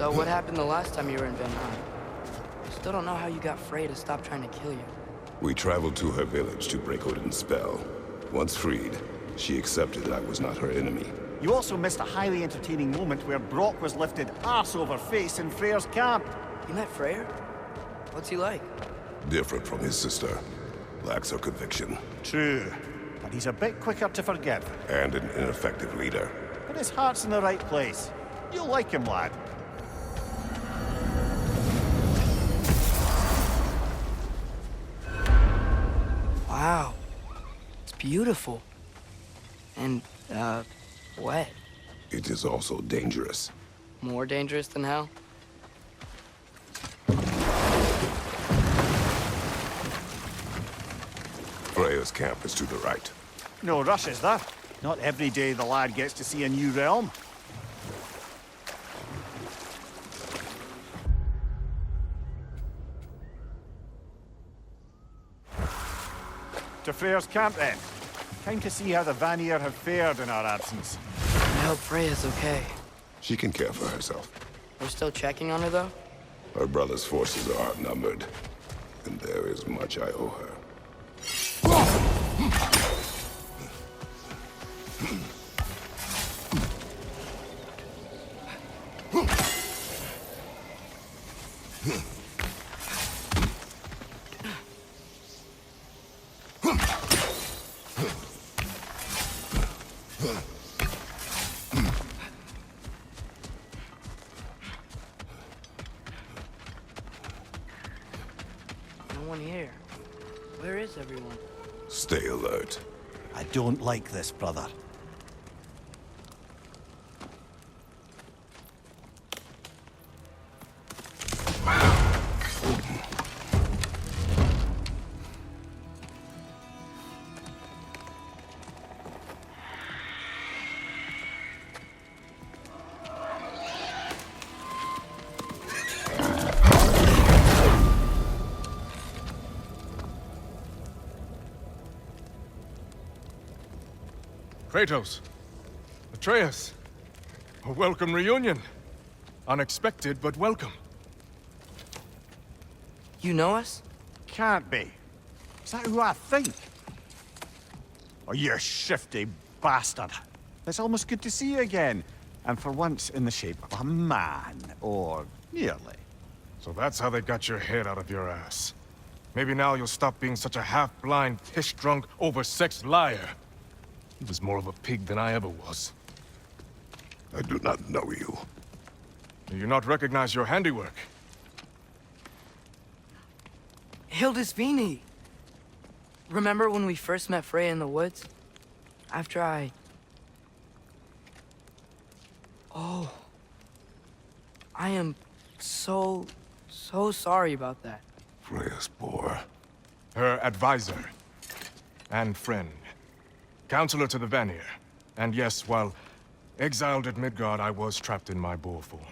So what happened the last time you were in Vanheim? Still don't know how you got Frey to stop trying to kill you. We traveled to her village to break Odin's spell. Once freed, she accepted I was not her enemy. You also missed a highly entertaining moment where Brock was lifted arse over face in Freyr's camp. You met Freyr? What's he like? Different from his sister. Lacks her conviction. True, but he's a bit quicker to forgive. And an ineffective leader. But his heart's in the right place. You'll like him, lad. Wow. It's beautiful. And, wet. It is also dangerous. More dangerous than hell? Freya's camp is to the right. No rush, is there? Not every day the lad gets to see a new realm. To Freyr's camp, then. Time to see how the Vanir have fared in our absence. I hope Freya's okay. She can care for herself. We're still checking on her, though? Her brother's forces are outnumbered, and there is much I owe her. No one here. Where is everyone? Stay alert. I don't like this, brother. Kratos, Atreus, a welcome reunion. Unexpected, but welcome. You know us? Can't be. Is that who I think? Oh, you shifty bastard. It's almost good to see you again. And for once in the shape of a man, or nearly. So that's how they got your head out of your ass. Maybe now you'll stop being such a half-blind, piss-drunk, oversexed liar. He was more of a pig than I ever was. I do not know you. Do you not recognize your handiwork? Hildisvini! Remember when we first met Freya in the woods? After I... Oh. I am so sorry about that. Freya's poor. Her advisor. And friend. Counselor to the Vanir. And yes, while exiled at Midgard, I was trapped in my boar form.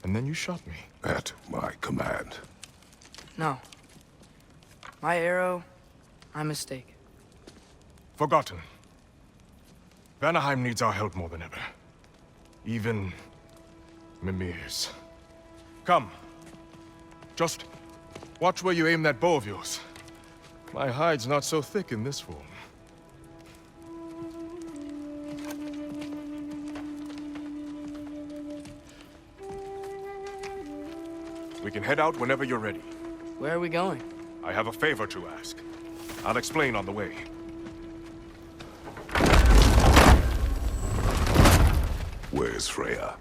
And then you shot me. At my command. No. My arrow, my mistake. Forgotten. Vanheim needs our help more than ever. Even Mimir's. Come. Just watch where you aim that bow of yours. My hide's not so thick in this form. We can head out whenever you're ready. Where are we going? I have a favor to ask. I'll explain on the way. Where's Freya?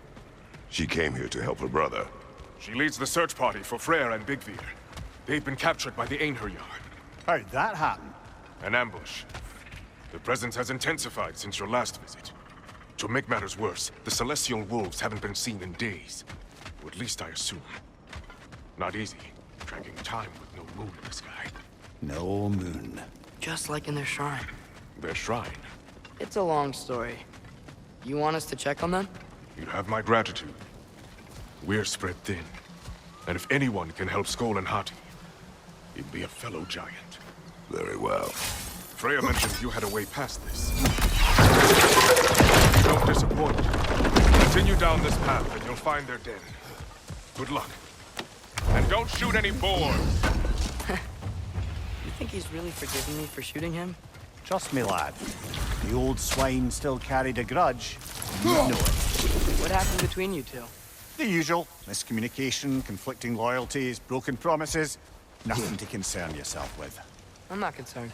She came here to help her brother. She leads the search party for Freyr and Bigvir. They've been captured by the Einherjar. How'd that happen? An ambush. The presence has intensified since your last visit. To make matters worse, the Celestial Wolves haven't been seen in days. Or at least I assume. Not easy, tracking time with no moon in the sky. No moon. Just like in their shrine. Their shrine. It's a long story. You want us to check on them? You have my gratitude. We're spread thin. And if anyone can help Skoll and Hati, it'd be a fellow giant. Very well. Freya mentioned you had a way past this. Don't disappoint. Continue down this path and you'll find their den. Good luck. And don't shoot any boars! You think he's really forgiven me for shooting him? Trust me, lad. The old swine still carried a grudge. You know it. What happened between you two? The usual. Miscommunication, conflicting loyalties, broken promises. Nothing to concern yourself with. I'm not concerned.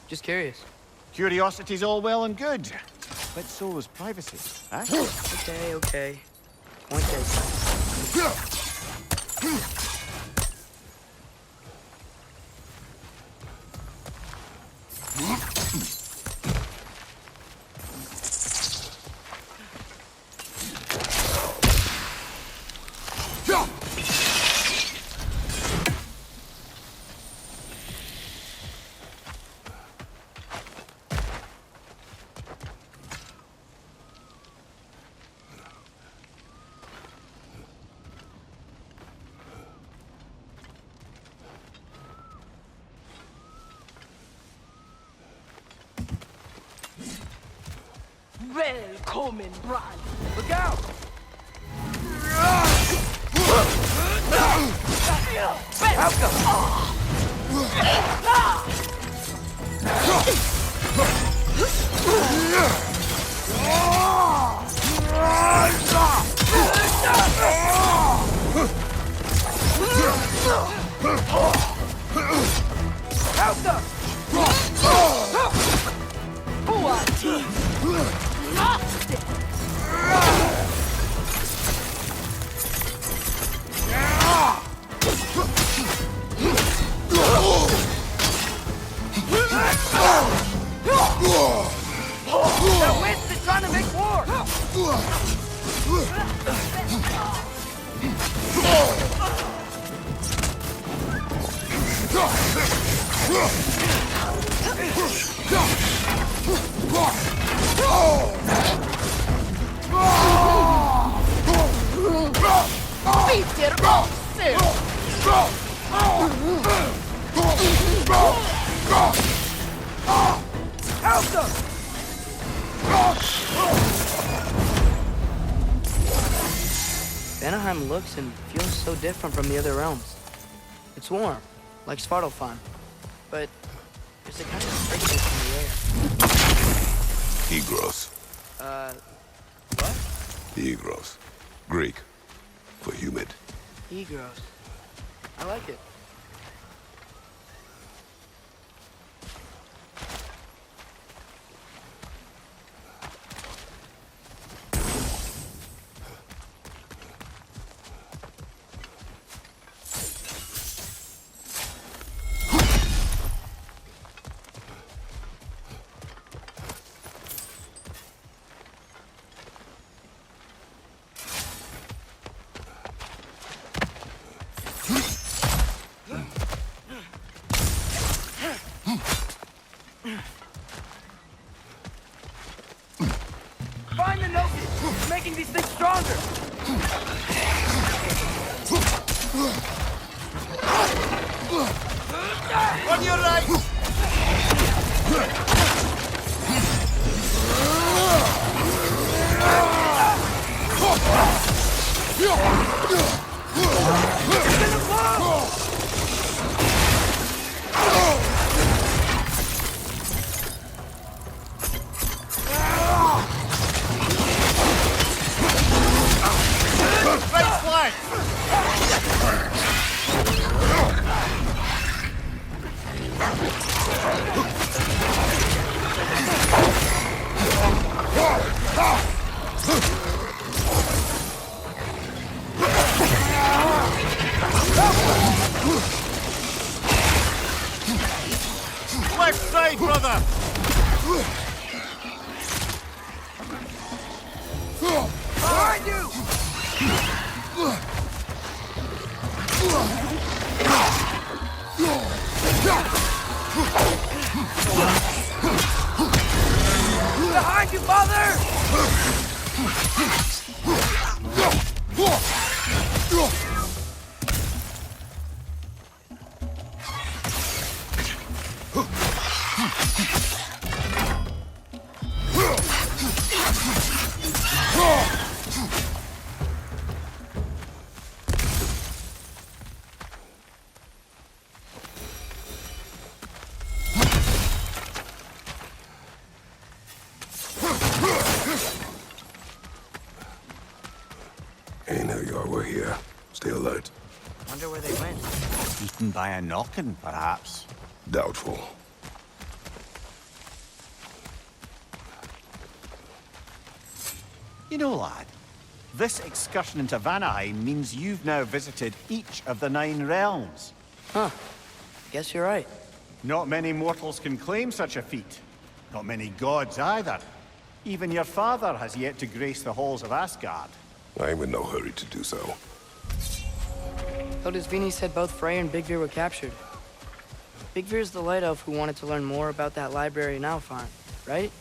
Just curious. Curiosity's all well and good. But so is privacy, huh? Okay, okay. Point taken. Välkommen, Brand! Look out! They're wasted trying to make war! Peter Rosser! Help them! Vanheim looks and feels so different from the other realms. It's warm, like Svartalfheim, but there's a kind of strictness in the air. Egros. What? The Egros. Greek. For humid. Egros. I like it. Find the notice! We're making these things stronger! On your right! Right flank! Left side, brother! Behind you! Behind you, mother! Ain't you were here. Stay alert. Wonder where they went. Eaten by a knockin', perhaps. Doubtful. You know, lad, this excursion into Vanheim means you've now visited each of the 9 realms. Huh. Guess you're right. Not many mortals can claim such a feat. Not many gods either. Even your father has yet to grace the halls of Asgard. I'm in no hurry to do so. Hildisvini said both Frey and Big Veer were captured. Big Veer's the light elf who wanted to learn more about that library in Alfheim, right?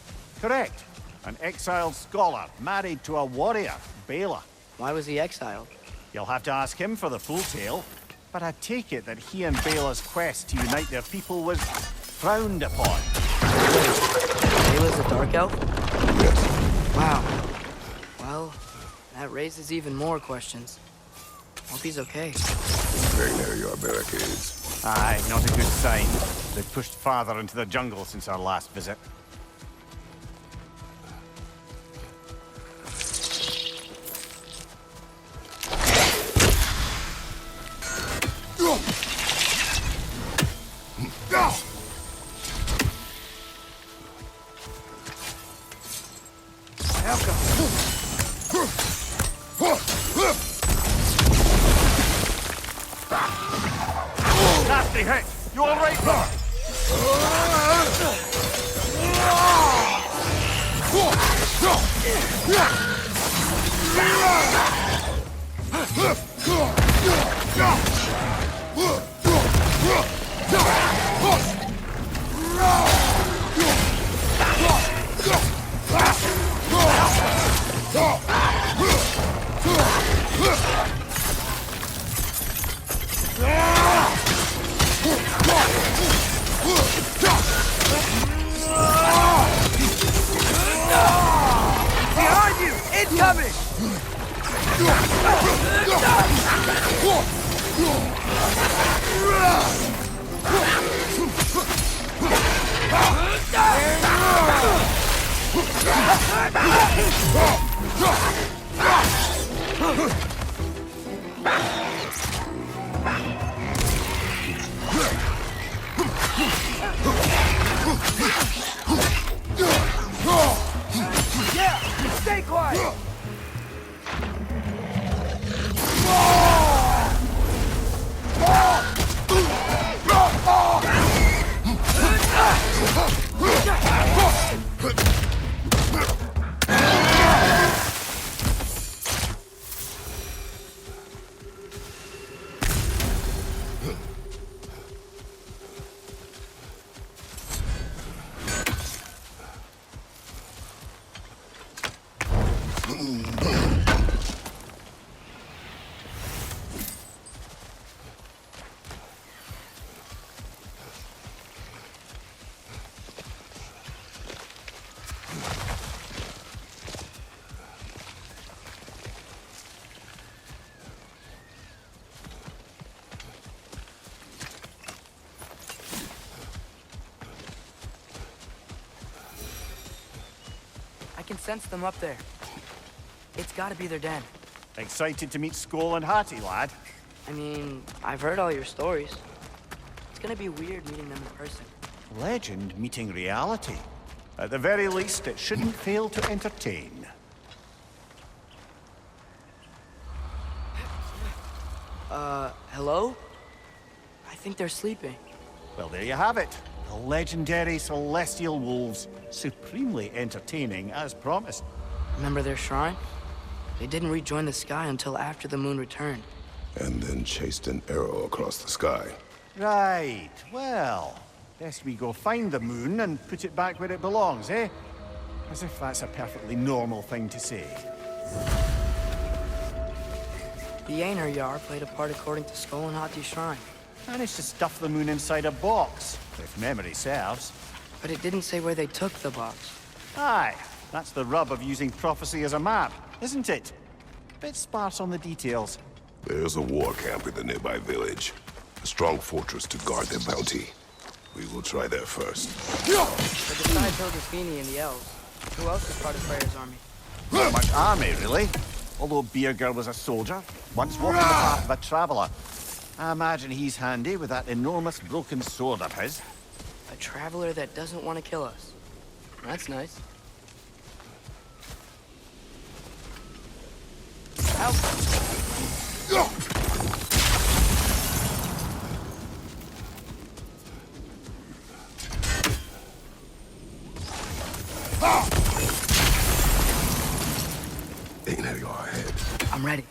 Correct. An exiled scholar married to a warrior, Bela. Why was he exiled? You'll have to ask him for the full tale, but I take it that he and Bela's quest to unite their people was frowned upon. Bela's a dark elf? Yes. Wow. Well, that raises even more questions. Hope he's okay. Very near your barricades. Aye, not a good sign. They've pushed farther into the jungle since our last visit. Nasty hit! You all right, brother? Behind you! Incoming! Yeah! Stay quiet! I can sense them up there. It's gotta be their den. Excited to meet Skoll and Hattie, lad? I mean, I've heard all your stories. It's gonna be weird meeting them in person. Legend meeting reality. At the very least, it shouldn't fail to entertain. Hello? I think they're sleeping. Well, there you have it. The legendary celestial wolves. Supremely entertaining, as promised. Remember their shrine? They didn't rejoin the sky until after the moon returned. And then chased an arrow across the sky. Right. Well, best we go find the moon and put it back where it belongs, eh? As if that's a perfectly normal thing to say. The Einherjar played a part according to Skoll and Hati's shrine. Managed to stuff the moon inside a box, if memory serves. But it didn't say where they took the box. Aye, that's the rub of using prophecy as a map, isn't it? Bit sparse on the details. There's a war camp in the nearby village. A strong fortress to guard their bounty. We will try there first. But besides Hildisvini and the elves, who else is part of Freyr's army? Not much army, really. Although Beerger was a soldier, once walking the path of a traveller. I imagine he's handy with that enormous broken sword of his. A traveler that doesn't want to kill us. That's nice. Help! Ain't out of your head. I'm ready.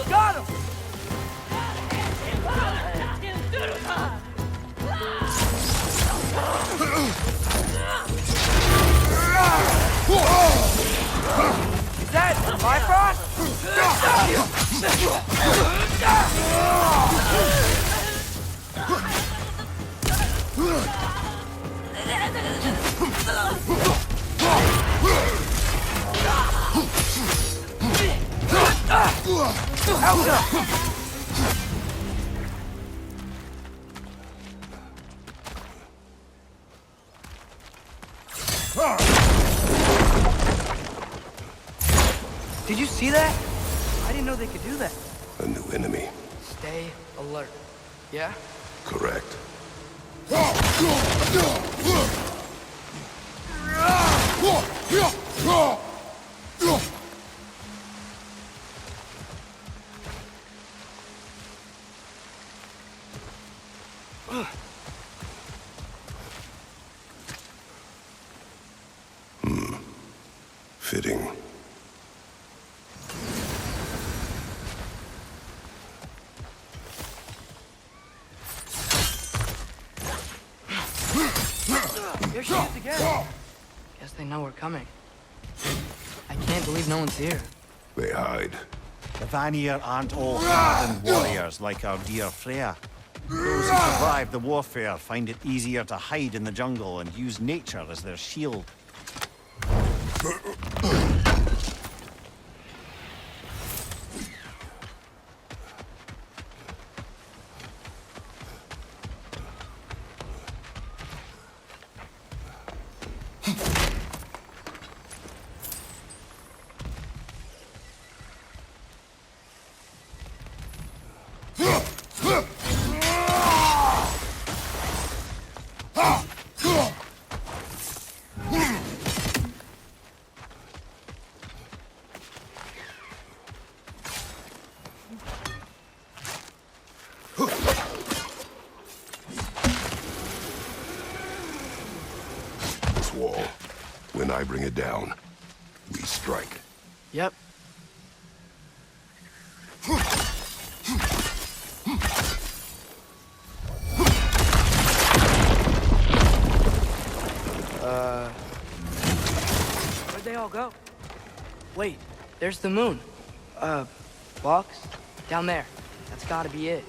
Got him! Is that Bifrost? Did you see that? I didn't know they could do that. A new enemy. Stay alert. Yeah? Correct. Fitting. Here she is again. Guess they know we're coming. I can't believe no one's here. They hide. The Vanir aren't all hardened warriors like our dear Freya. Those who survive the warfare find it easier to hide in the jungle and use nature as their shield. This wall. When I bring it down, we strike. Yep. Where'd they all go? Wait, there's the moon. Box? Down there. That's gotta be it.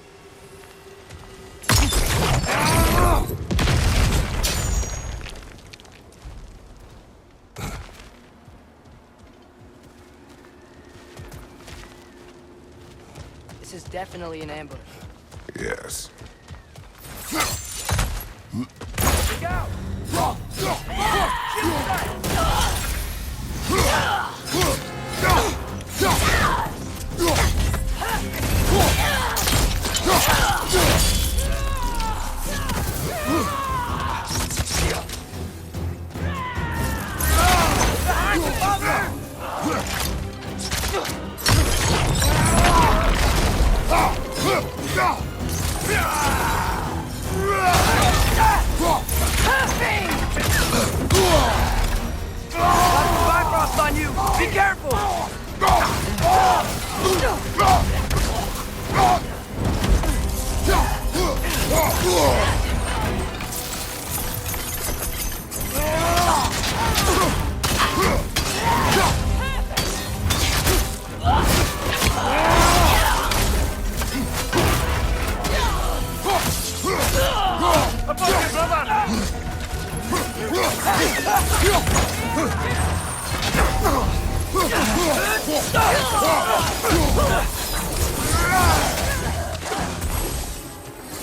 This is definitely an ambush. Yes. Look out! Bifrost on you! Be careful!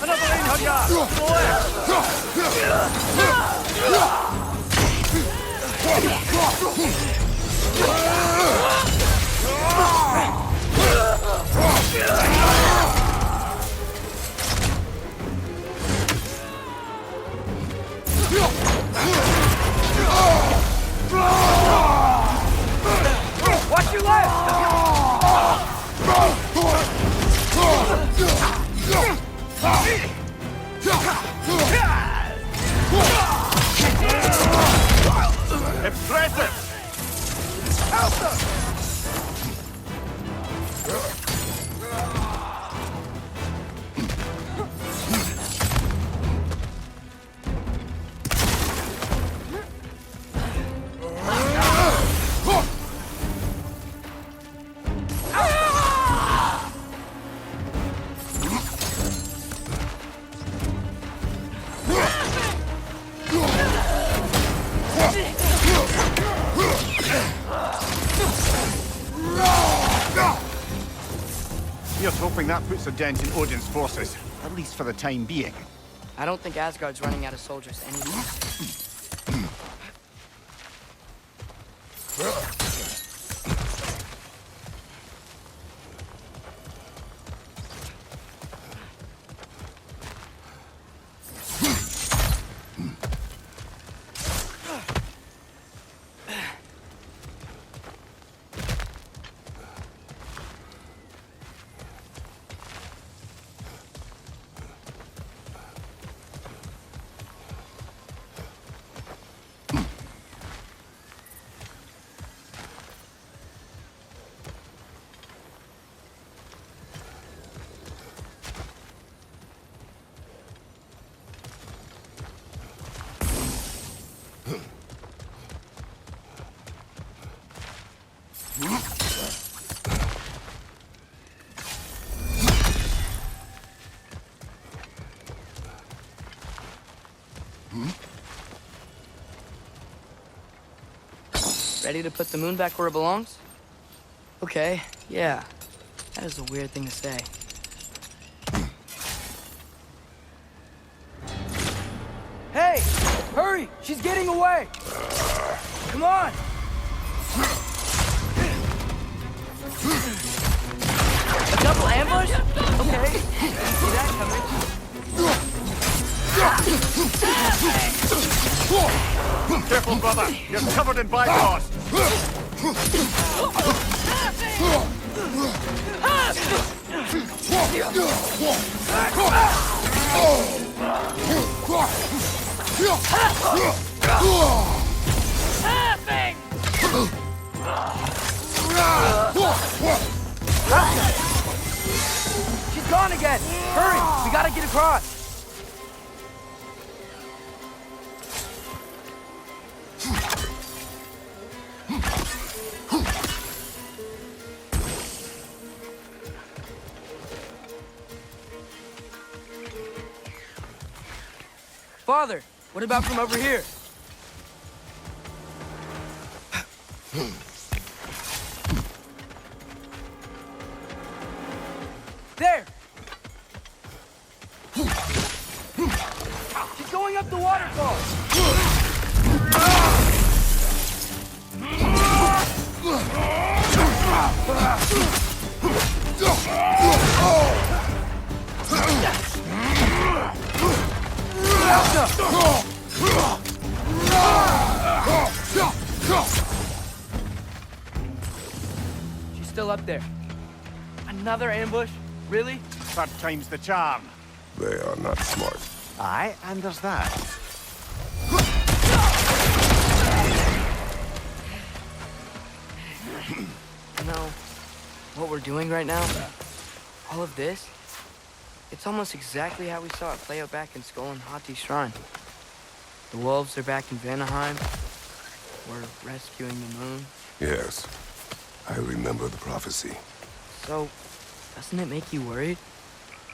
Another Einherjar! To the Watch your left! Impressive! Here's hoping that puts a dent in Odin's forces, at least for the time being. I don't think Asgard's running out of soldiers anytime soon. Ready to put the moon back where it belongs? Okay, yeah. That is a weird thing to say. Hey! Hurry! She's getting away! Come on! A double ambush? Okay. Didn't see that coming. Careful, brother! You're covered in bypass! She's gone again! Hurry! We gotta get across! Father, what about from over here? There! She's going up the waterfall! She's still up there. Another ambush? Really? Third time's the charm. They are not smart. Aye, and there's that. You know, what we're doing right now, all of this, it's almost exactly how we saw it play out back in Skull and Hati's shrine. The wolves are back in Vanheim. We're rescuing the moon. Yes, I remember the prophecy. So, doesn't it make you worried?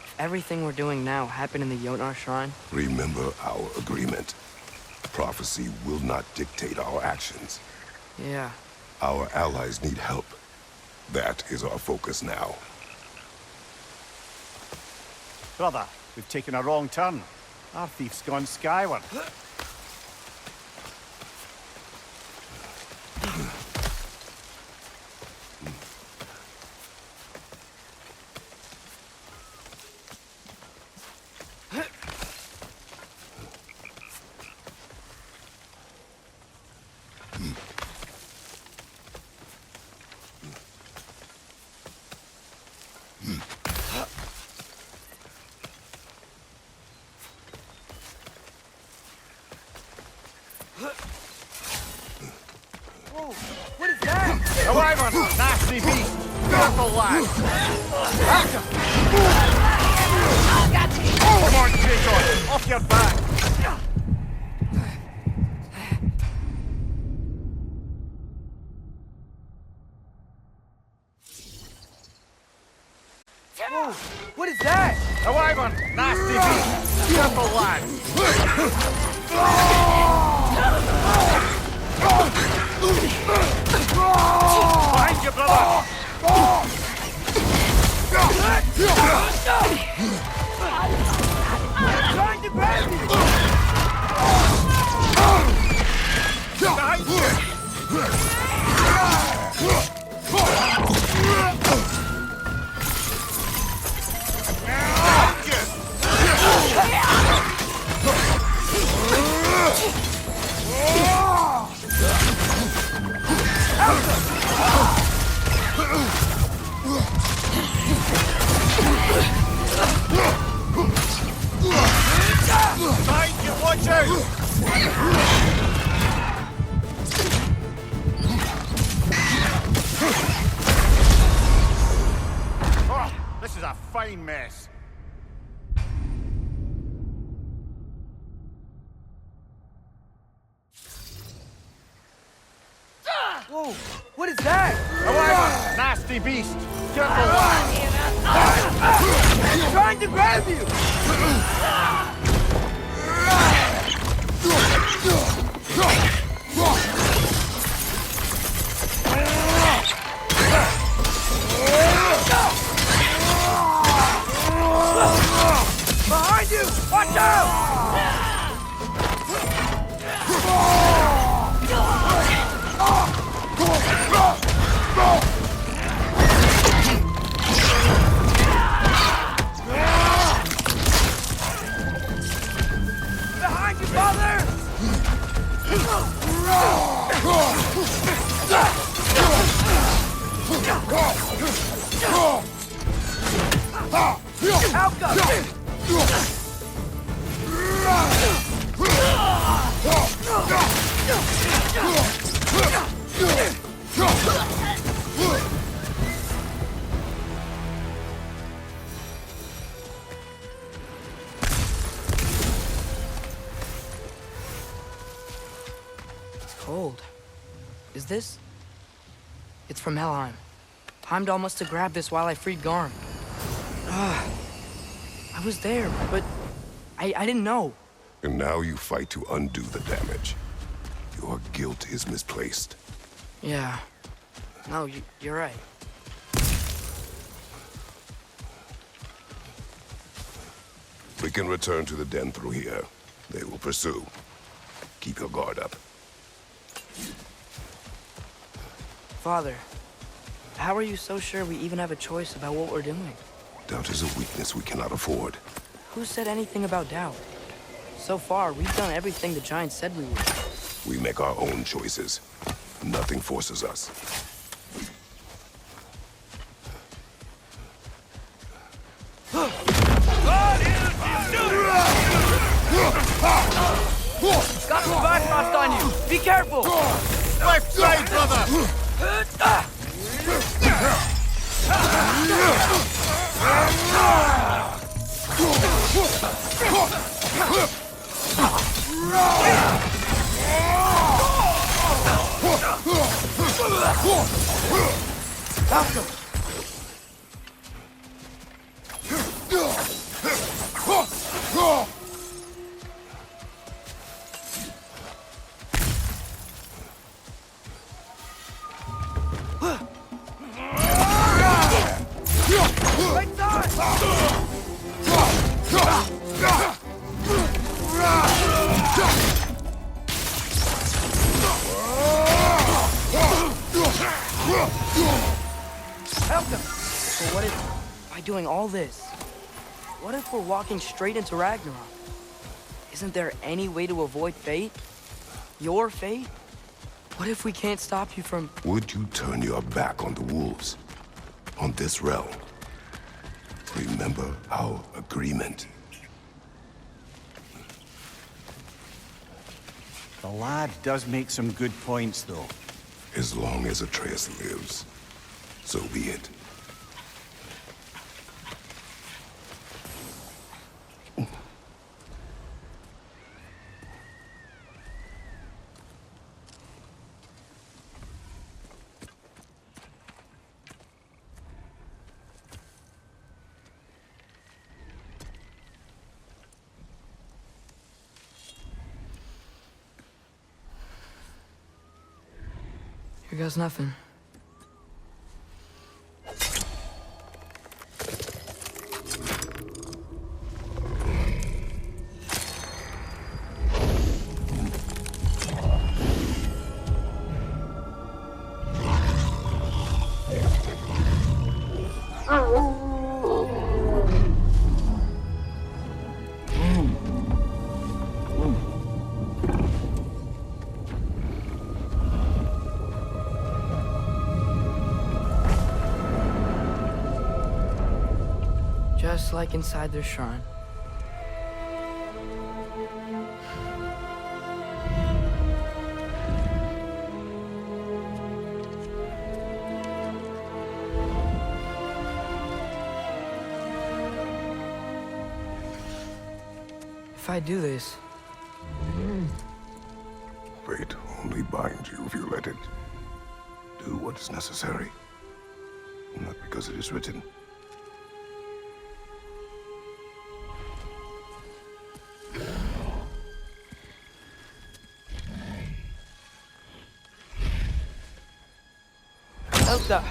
If everything we're doing now happened in the Jotnar shrine? Remember our agreement. Prophecy will not dictate our actions. Yeah. Our allies need help. That is our focus now. Brother, we've taken a wrong turn. Our thief's gone skyward. What is that? A wyvern! Nasty beast! Careful, lad! Come on, Jacob! Off your back! Whoa, what is that? A wyvern! Nasty beast! Careful, lad! Behind you, brother! Trying to grab you! Behind you! Behind you, watch out! Oh, this is a fine mess. Whoa, what is that? A wyvern! Nasty beast! Careful, lad! Trying to grab you! Behind you! Watch out! Behind you, father! It's cold. Is this? It's from Helheim. Heimdall must have grabbed this while I freed Garm. I was there, but I didn't know. And now you fight to undo the damage. Your guilt is misplaced. Yeah. No, you're right. We can return to the den through here. They will pursue. Keep your guard up. Father, how are you so sure we even have a choice about what we're doing? Doubt is a weakness we cannot afford. Who said anything about doubt? So far, we've done everything the Giants said we would. We make our own choices. Nothing forces us. Got some Bifrost on you! Be careful! Left side, brother! doing all this? What if we're walking straight into Ragnarok? Isn't there any way to avoid fate? Your fate? What if we can't stop you from... Would you turn your back on the wolves? On this realm? Remember our agreement. The lad does make some good points, though. As long as Atreus lives, so be it. Here goes nothing. Just like inside their shrine. If I do this, Fate only binds you if you let it. Do what is necessary. Not because it is written. Elsa!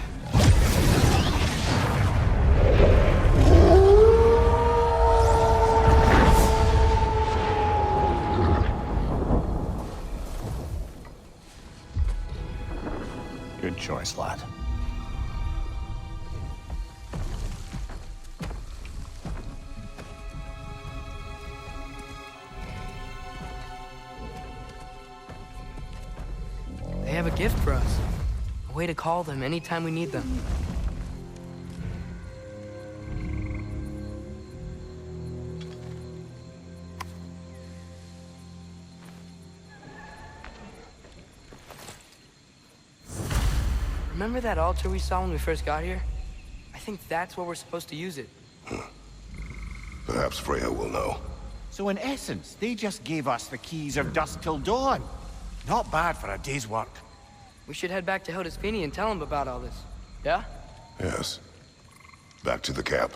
Good choice, lad. They have a gift for us. A way to call them anytime we need them. Remember that altar we saw when we first got here? I think that's where we're supposed to use it. Perhaps Freya will know. So in essence, they just gave us the keys of dusk till dawn. Not bad for a day's work. We should head back to Hildesfini and tell him about all this. Yeah? Yes. Back to the camp.